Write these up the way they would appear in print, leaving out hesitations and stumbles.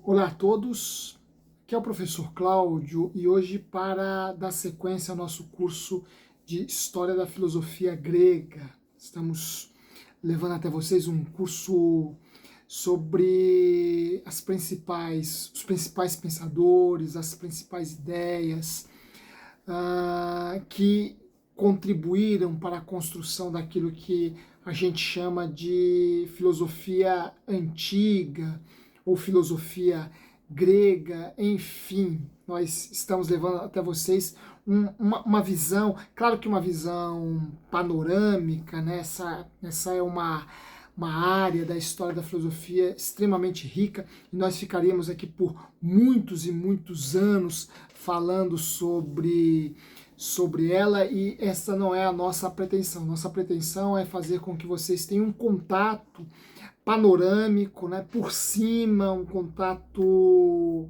Olá a todos, aqui é o professor Cláudio e hoje para dar sequência ao nosso curso de História da Filosofia Grega. Estamos levando até vocês um curso sobre os principais pensadores, as principais ideias que contribuíram para a construção daquilo que a gente chama de filosofia antiga ou filosofia grega, enfim, nós estamos levando até vocês uma visão, claro que uma visão panorâmica, né? Essa é uma área da história da filosofia extremamente rica, e nós ficaríamos aqui por muitos e muitos anos falando sobre ela, e essa não é a nossa pretensão. Nossa pretensão é fazer com que vocês tenham um contato panorâmico, né, por cima, um contato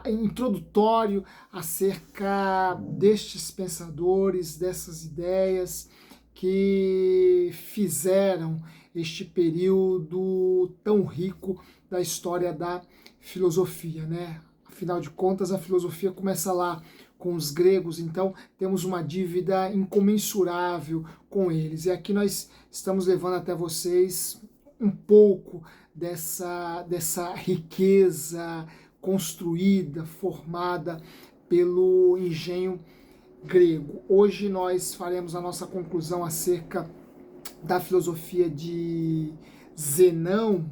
introdutório acerca destes pensadores, dessas ideias que fizeram este período tão rico da história da filosofia, né? Afinal de contas, a filosofia começa lá com os gregos, então temos uma dívida incomensurável com eles. E aqui nós estamos levando até vocês um pouco dessa riqueza construída, formada pelo engenho grego. Hoje nós faremos a nossa conclusão acerca da filosofia de Zenão.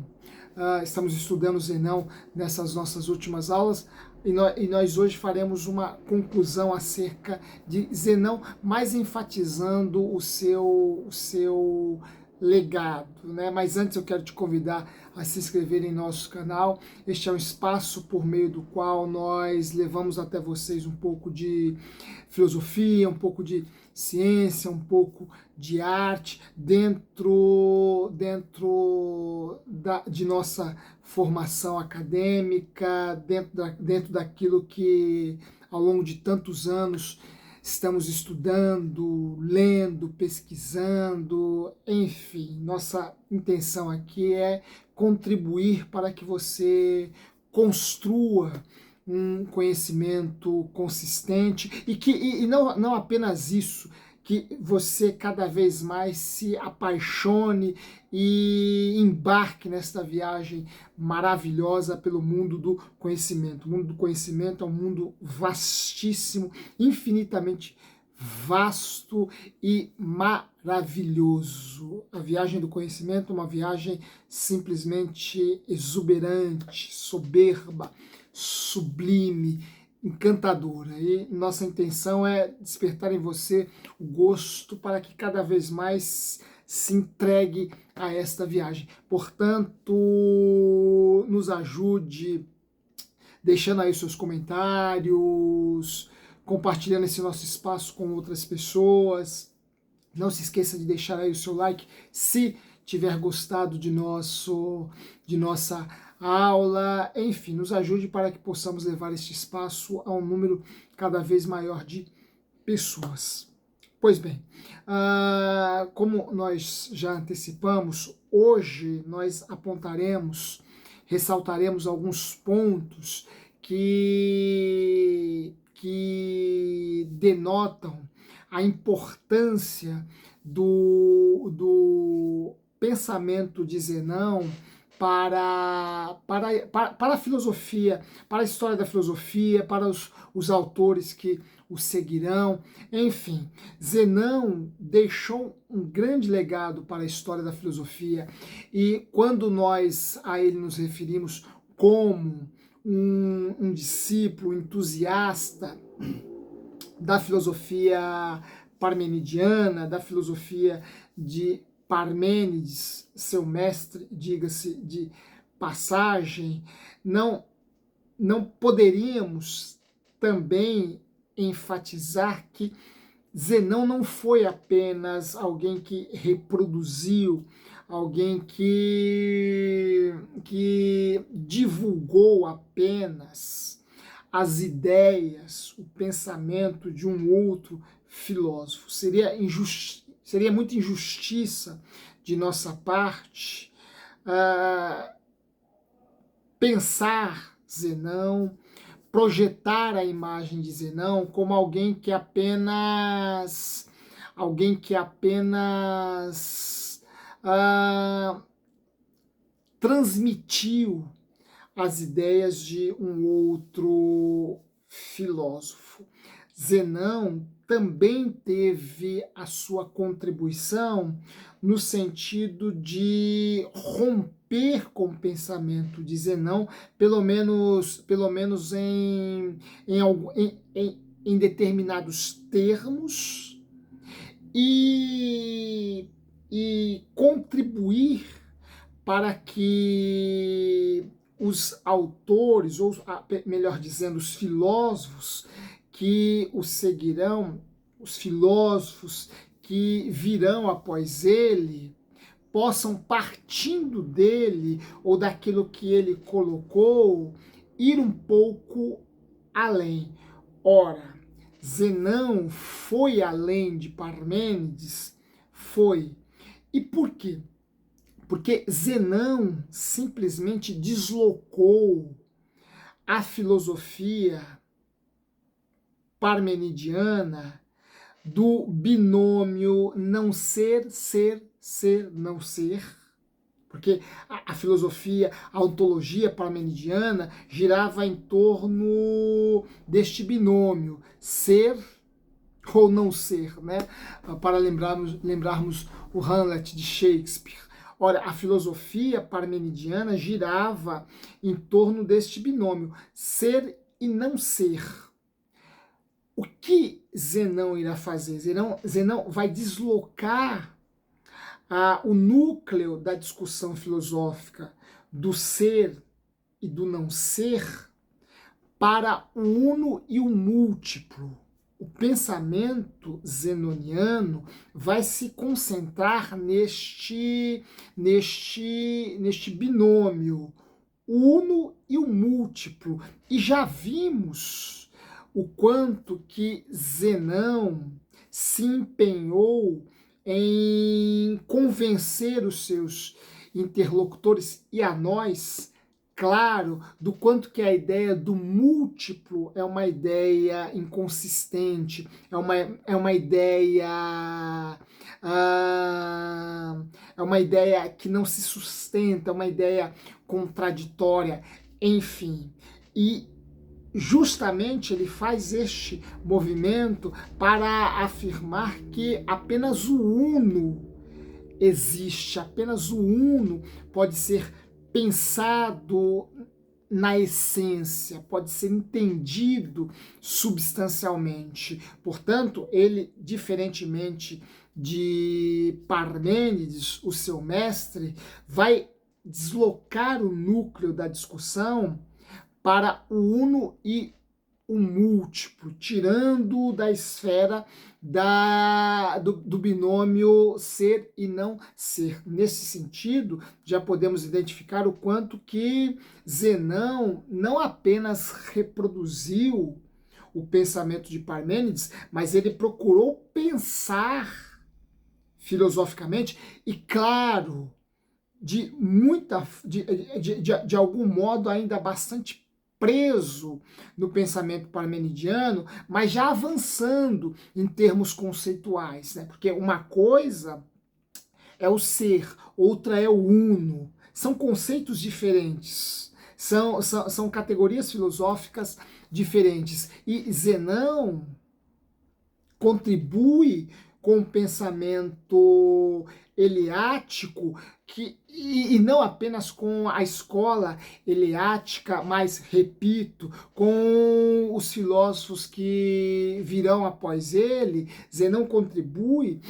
Estamos estudando Zenão nessas nossas últimas aulas, e nós hoje faremos uma conclusão acerca de Zenão, mais enfatizando o seu legado, né? Mas antes eu quero te convidar a se inscrever em nosso canal. Este é um espaço por meio do qual nós levamos até vocês um pouco de filosofia, um pouco de ciência, um pouco de arte de nossa formação acadêmica, dentro daquilo que ao longo de tantos anos estamos estudando, lendo, pesquisando, enfim, nossa intenção aqui é contribuir para que você construa um conhecimento consistente e não apenas isso, que você cada vez mais se apaixone e embarque nesta viagem maravilhosa pelo mundo do conhecimento. O mundo do conhecimento é um mundo vastíssimo, infinitamente vasto e maravilhoso. A viagem do conhecimento é uma viagem simplesmente exuberante, soberba, sublime, encantadora. E nossa intenção é despertar em você o gosto para que cada vez mais se entregue a esta viagem. Portanto, nos ajude deixando aí os seus comentários, compartilhando esse nosso espaço com outras pessoas. Não se esqueça de deixar aí o seu like se tiver gostado de nossa aula. Enfim, nos ajude para que possamos levar este espaço a um número cada vez maior de pessoas. Pois bem, como nós já antecipamos, hoje nós ressaltaremos alguns pontos que denotam a importância do pensamento de Zenão para a filosofia, para a história da filosofia, para os autores que o seguirão. Enfim, Zenão deixou um grande legado para a história da filosofia, e quando nós a ele nos referimos como um discípulo entusiasta da filosofia parmenidiana, da filosofia de Parmênides, seu mestre, diga-se de passagem, não poderíamos também enfatizar que Zenão não foi apenas alguém que reproduziu, alguém que divulgou apenas as ideias, o pensamento de um outro filósofo. Seria muita injustiça de nossa parte pensar Zenão, projetar a imagem de Zenão como alguém que apenas transmitiu as ideias de um outro filósofo. Zenão também teve a sua contribuição no sentido de romper com o pensamento de Zenão, pelo menos em determinados termos, e contribuir para que os autores, ou melhor dizendo, os filósofos que o seguirão, os filósofos que virão após ele, possam, partindo dele ou daquilo que ele colocou, ir um pouco além. Ora, Zenão foi além de Parmênides? Foi. E por quê? Porque Zenão simplesmente deslocou a filosofia parmenidiana do binômio não ser, ser, ser, não ser, porque a filosofia, a ontologia parmenidiana girava em torno deste binômio, ser ou não ser, né? Para lembrarmos o Hamlet de Shakespeare. Ora, a filosofia parmenidiana girava em torno deste binômio, ser e não ser. O que Zenão irá fazer? Zenão vai deslocar o núcleo da discussão filosófica do ser e do não ser para o uno e o múltiplo. O pensamento zenoniano vai se concentrar neste binômio, o uno e o múltiplo. E já vimos o quanto que Zenão se empenhou em convencer os seus interlocutores e a nós, claro, do quanto que a ideia do múltiplo é uma ideia inconsistente, é uma ideia que não se sustenta, é uma ideia contraditória, enfim. E justamente ele faz este movimento para afirmar que apenas o uno existe, apenas o uno pode ser pensado na essência, pode ser entendido substancialmente. Portanto, ele, diferentemente de Parmênides, o seu mestre, vai deslocar o núcleo da discussão para o uno e o múltiplo, tirando da esfera do binômio ser e não ser. Nesse sentido, já podemos identificar o quanto que Zenão não apenas reproduziu o pensamento de Parmênides, mas ele procurou pensar filosoficamente e, claro, de algum modo ainda bastante preso no pensamento parmenidiano, mas já avançando em termos conceituais, né? Porque uma coisa é o ser, outra é o uno. São conceitos diferentes, são categorias filosóficas diferentes. E Zenão contribui com o pensamento eleático, e não apenas com a escola eleática, mas, repito, com os filósofos que virão após ele. Zenão contribui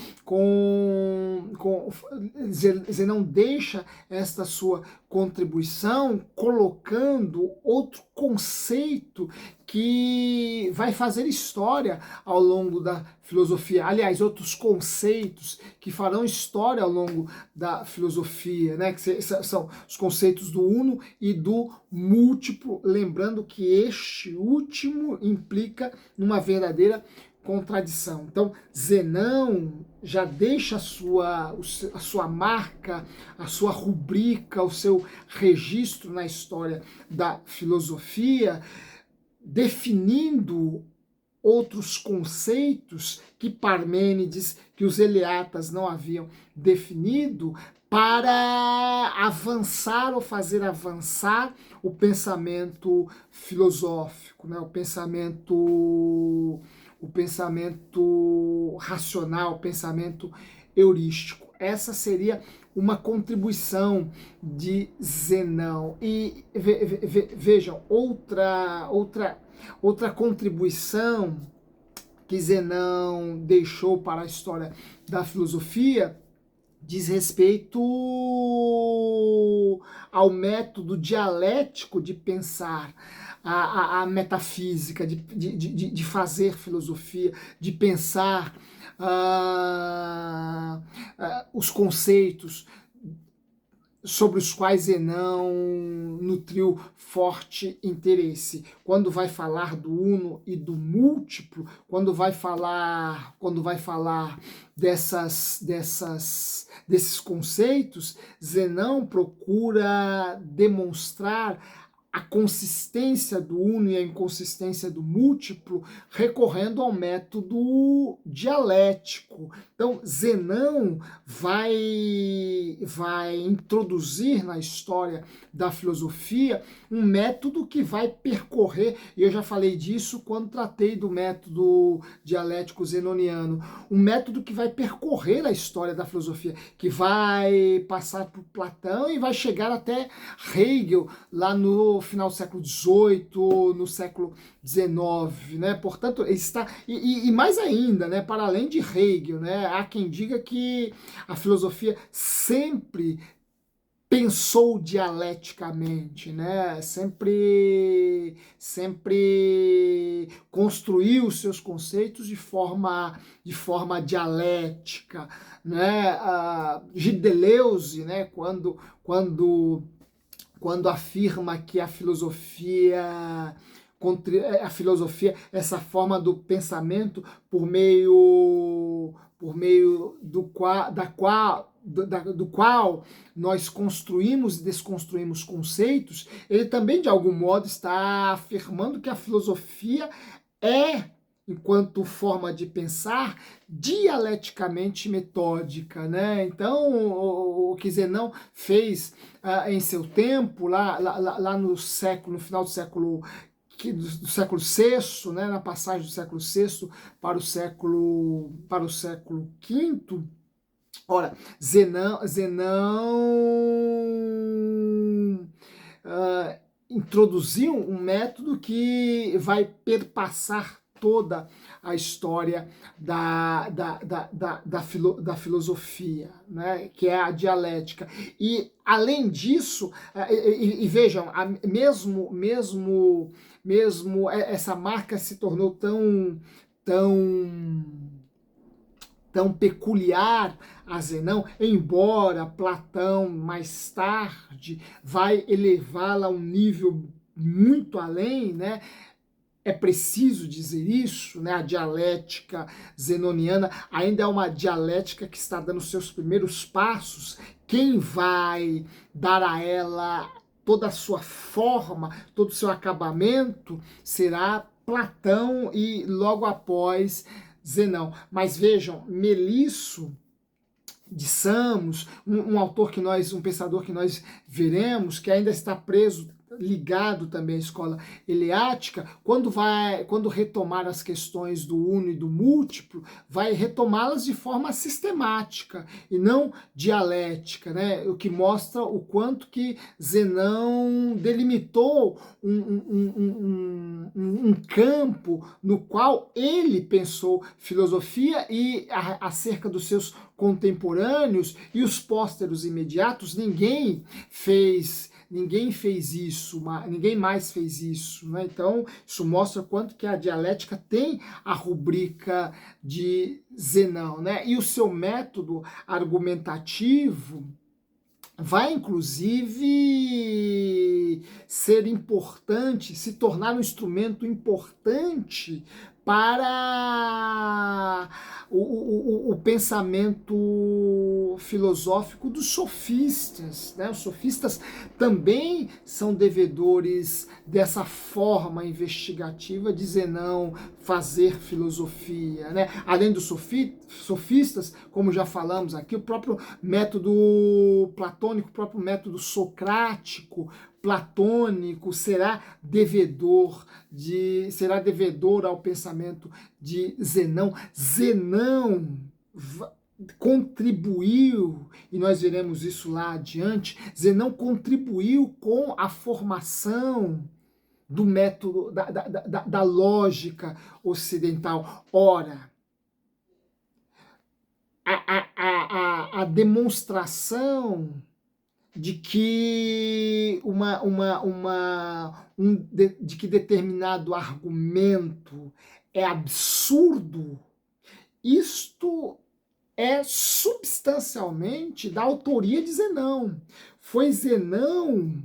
Zenão deixa esta sua contribuição colocando outro conceito que vai fazer história ao longo da filosofia. Aliás, outros conceitos que farão história ao longo da filosofia, né? Que são os conceitos do uno e do múltiplo, lembrando que este último implica numa verdadeira contradição. Então, Zenão já deixa a sua marca, a sua rubrica, o seu registro na história da filosofia, definindo outros conceitos que Parmênides, que os eleatas não haviam definido, para avançar ou fazer avançar o pensamento filosófico, né? O pensamento racional, o pensamento heurístico. Essa seria uma contribuição de Zenão. E vejam, outra contribuição que Zenão deixou para a história da filosofia diz respeito ao método dialético de pensar, a metafísica, de fazer filosofia, de pensar os conceitos sobre os quais Zenão nutriu forte interesse. Quando vai falar do uno e do múltiplo, quando vai falar desses conceitos, Zenão procura demonstrar a consistência do uno e a inconsistência do múltiplo, recorrendo ao método dialético. Então, Zenão vai introduzir na história da filosofia um método que vai percorrer, e eu já falei disso quando tratei do método dialético zenoniano, um método que vai percorrer a história da filosofia, que vai passar por Platão e vai chegar até Hegel, lá no final do século XVIII, no século XIX, né? Portanto, está e mais ainda, né? Para além de Hegel, né? Há quem diga que a filosofia sempre pensou dialeticamente, né? Sempre construiu os seus conceitos de forma dialética, né? Gilles Deleuze, né? Quando afirma que a filosofia, essa forma do pensamento por meio do qual nós construímos e desconstruímos conceitos, ele também de algum modo está afirmando que a filosofia é, enquanto forma de pensar, dialeticamente metódica, né? Então, o que Zenão fez em seu tempo, lá no final do século VI, né, na passagem do século VI para o século V, ora, Zenão introduziu um método que vai perpassar toda a história da filosofia, né, que é a dialética. E, além disso, vejam, mesmo essa marca se tornou tão peculiar a Zenão, embora Platão mais tarde vai elevá-la a um nível muito além, né? É preciso dizer isso, né? A dialética zenoniana ainda é uma dialética que está dando seus primeiros passos. Quem vai dar a ela toda a sua forma, todo o seu acabamento, será Platão e logo após Zenão. Mas vejam, Melisso de Samos, um pensador que nós veremos, que ainda está preso, ligado também à escola eleática, quando retomar as questões do uno e do múltiplo, vai retomá-las de forma sistemática e não dialética, né? O que mostra o quanto que Zenão delimitou um campo no qual ele pensou filosofia, e acerca dos seus contemporâneos e os pósteros imediatos, ninguém fez isso, ninguém mais fez isso, né? Então, isso mostra quanto que a dialética tem a rubrica de Zenão, né? E o seu método argumentativo vai, inclusive, ser importante, se tornar um instrumento importante para o pensamento filosófico dos sofistas, né? Os sofistas também são devedores dessa forma investigativa de Zenão fazer filosofia, né? Além dos sofistas, como já falamos aqui, o próprio método platônico, o próprio método socrático, platônico será devedor ao pensamento de Zenão. Zenão contribuiu, e nós veremos isso lá adiante, Zenão contribuiu com a formação do método, da lógica ocidental. Ora, a demonstração de que de que determinado argumento é absurdo, isto é substancialmente da autoria de Zenão. Foi Zenão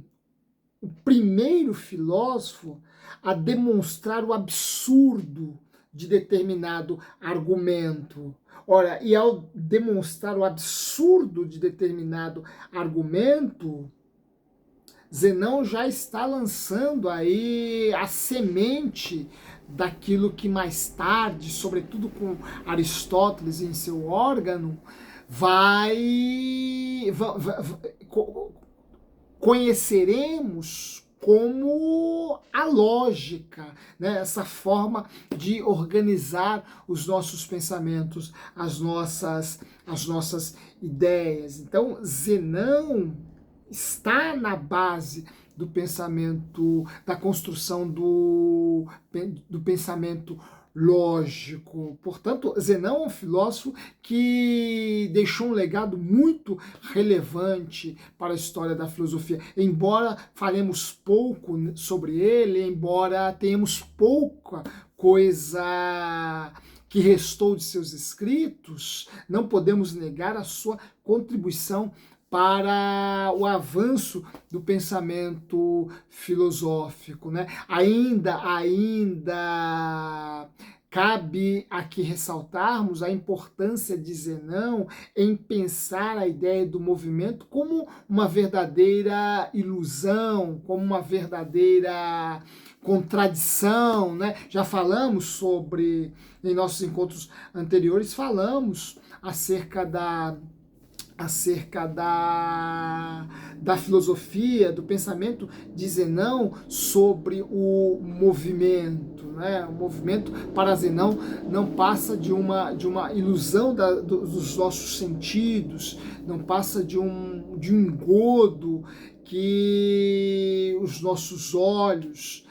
o primeiro filósofo a demonstrar o absurdo de determinado argumento. Ora, e ao demonstrar o absurdo de determinado argumento, Zenão já está lançando aí a semente daquilo que mais tarde, sobretudo com Aristóteles em seu órgão, conheceremos como a lógica, né? Essa forma de organizar os nossos pensamentos, as nossas ideias. Então, Zenão está na base do pensamento, da construção do pensamento lógico. Portanto, Zenão é um filósofo que deixou um legado muito relevante para a história da filosofia. Embora falemos pouco sobre ele, embora tenhamos pouca coisa que restou de seus escritos, não podemos negar a sua contribuição para o avanço do pensamento filosófico, né? Ainda cabe aqui ressaltarmos a importância de Zenão em pensar a ideia do movimento como uma verdadeira ilusão, como uma verdadeira contradição, né? Já falamos sobre, em nossos encontros anteriores, falamos acerca da filosofia, do pensamento de Zenão sobre o movimento, né? O movimento para Zenão não passa de uma ilusão dos nossos sentidos, não passa de um engodo que os nossos olhos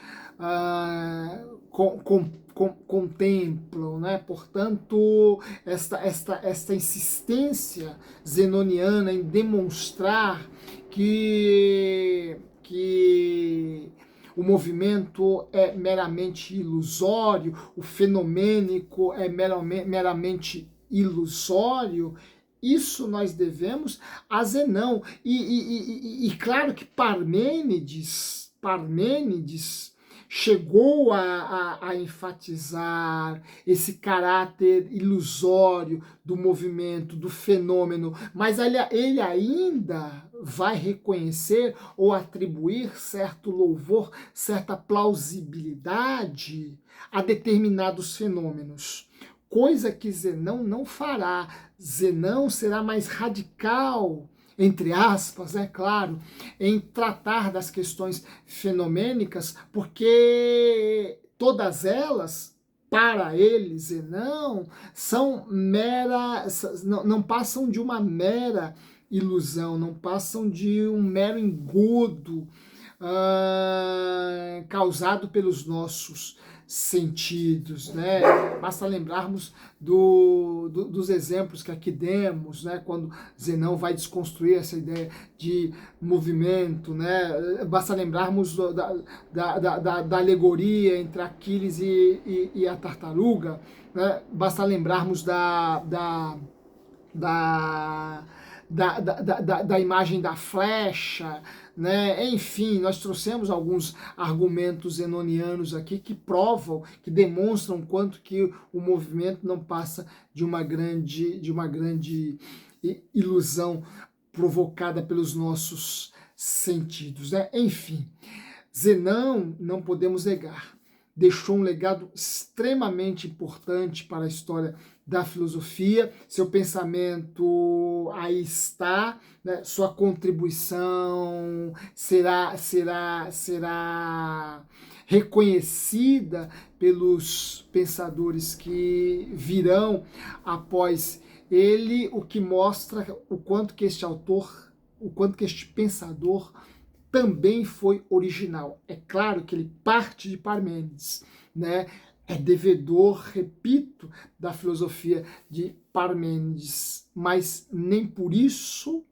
contemplam, né? Portanto, esta insistência zenoniana em demonstrar que o movimento é meramente ilusório, o fenomênico é meramente ilusório, isso nós devemos a Zenão. E claro que Parmênides chegou a enfatizar esse caráter ilusório do movimento, do fenômeno, mas ele ainda vai reconhecer ou atribuir certo louvor, certa plausibilidade a determinados fenômenos, coisa que Zenão não fará. Zenão será mais radical, entre aspas, é claro, em tratar das questões fenomênicas, porque todas elas, para ele, Zenão, não passam de uma mera ilusão, não passam de um mero engodo causado pelos nossos sentidos, né? Basta lembrarmos dos exemplos que aqui demos, né? Quando Zenão vai desconstruir essa ideia de movimento, né? Basta lembrarmos da alegoria entre Aquiles e a tartaruga, né? Basta lembrarmos da imagem da flecha, né? Enfim, nós trouxemos alguns argumentos zenonianos aqui que provam, que demonstram quanto que o movimento não passa de uma grande ilusão provocada pelos nossos sentidos, né? Enfim, Zenão, não podemos negar, deixou um legado extremamente importante para a história da filosofia. Seu pensamento aí está, né? Sua contribuição será reconhecida pelos pensadores que virão após ele, o que mostra o quanto que este autor, o quanto que este pensador também foi original. É claro que ele parte de Parmênides, né? É devedor, repito, da filosofia de Parmênides, mas nem por isso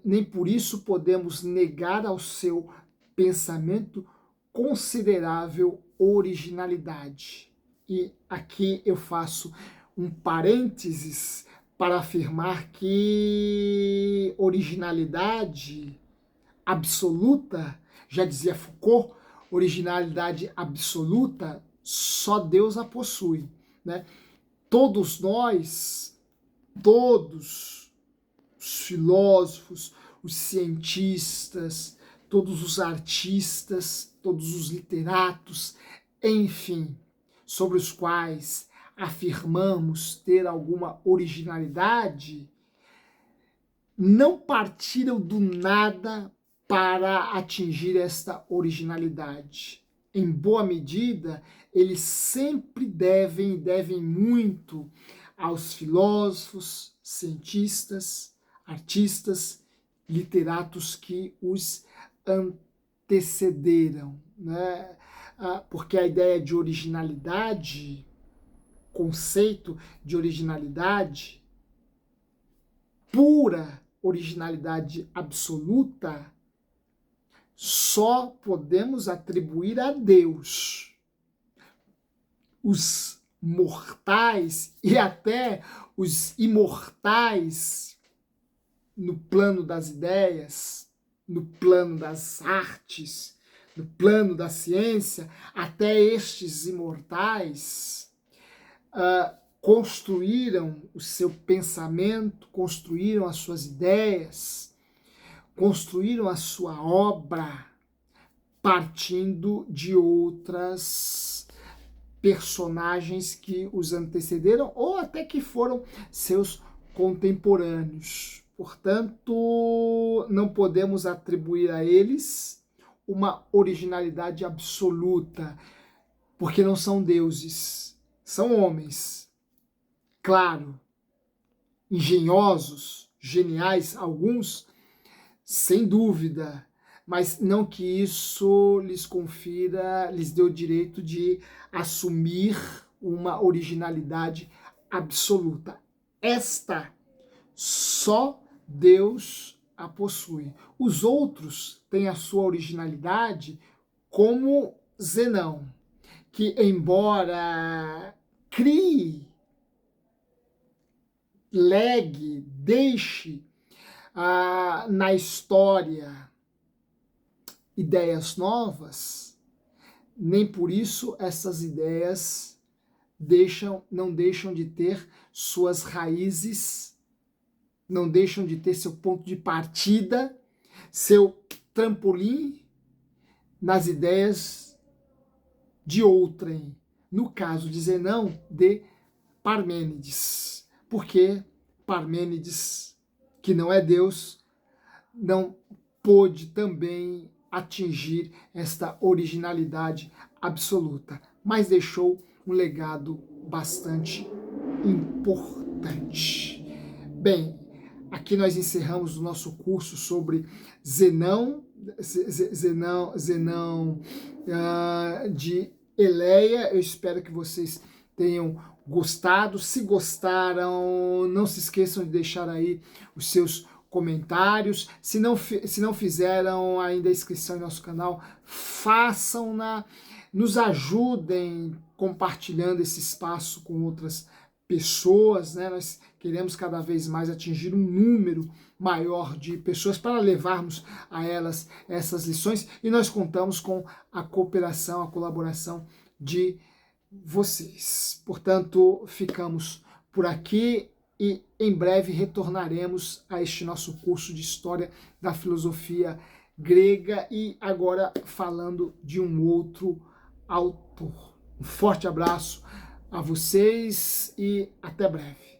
nem por isso podemos negar ao seu pensamento considerável originalidade. E aqui eu faço um parênteses para afirmar que originalidade absoluta, já dizia Foucault, originalidade absoluta, só Deus a possui, né? Todos nós, todos os filósofos, os cientistas, todos os artistas, todos os literatos, enfim, sobre os quais afirmamos ter alguma originalidade, não partiram do nada para atingir esta originalidade. Em boa medida, eles sempre devem muito aos filósofos, cientistas, artistas, literatos que os antecederam, né? Porque a ideia de originalidade, conceito de originalidade, pura originalidade absoluta, só podemos atribuir a Deus. Os mortais e até os imortais, no plano das ideias, no plano das artes, no plano da ciência, até estes imortais construíram o seu pensamento, construíram as suas ideias, construíram a sua obra partindo de outras personagens que os antecederam ou até que foram seus contemporâneos. Portanto, não podemos atribuir a eles uma originalidade absoluta, porque não são deuses, são homens. Claro, engenhosos, geniais, alguns, sem dúvida, mas não que isso lhes dê o direito de assumir uma originalidade absoluta. Esta só Deus a possui. Os outros têm a sua originalidade, como Zenão, que embora crie, legue, deixe na história ideias novas, nem por isso essas ideias não deixam de ter suas raízes, não deixam de ter seu ponto de partida, seu trampolim nas ideias de outrem. No caso de Zenão, de Parmênides. Porque Parmênides, que não é Deus, não pôde também atingir esta originalidade absoluta, mas deixou um legado bastante importante. Bem, aqui nós encerramos o nosso curso sobre Zenão de Eleia. Eu espero que vocês tenham gostado. Se gostaram, não se esqueçam de deixar aí os seus comentários. Se não fizeram ainda a inscrição em nosso canal, façam-na. Nos ajudem compartilhando esse espaço com outras pessoas, né? Nós queremos cada vez mais atingir um número maior de pessoas para levarmos a elas essas lições, e nós contamos com a cooperação, a colaboração de vocês. Portanto, ficamos por aqui e em breve retornaremos a este nosso curso de História da Filosofia Grega, e agora falando de um outro autor. Um forte abraço a vocês e até breve.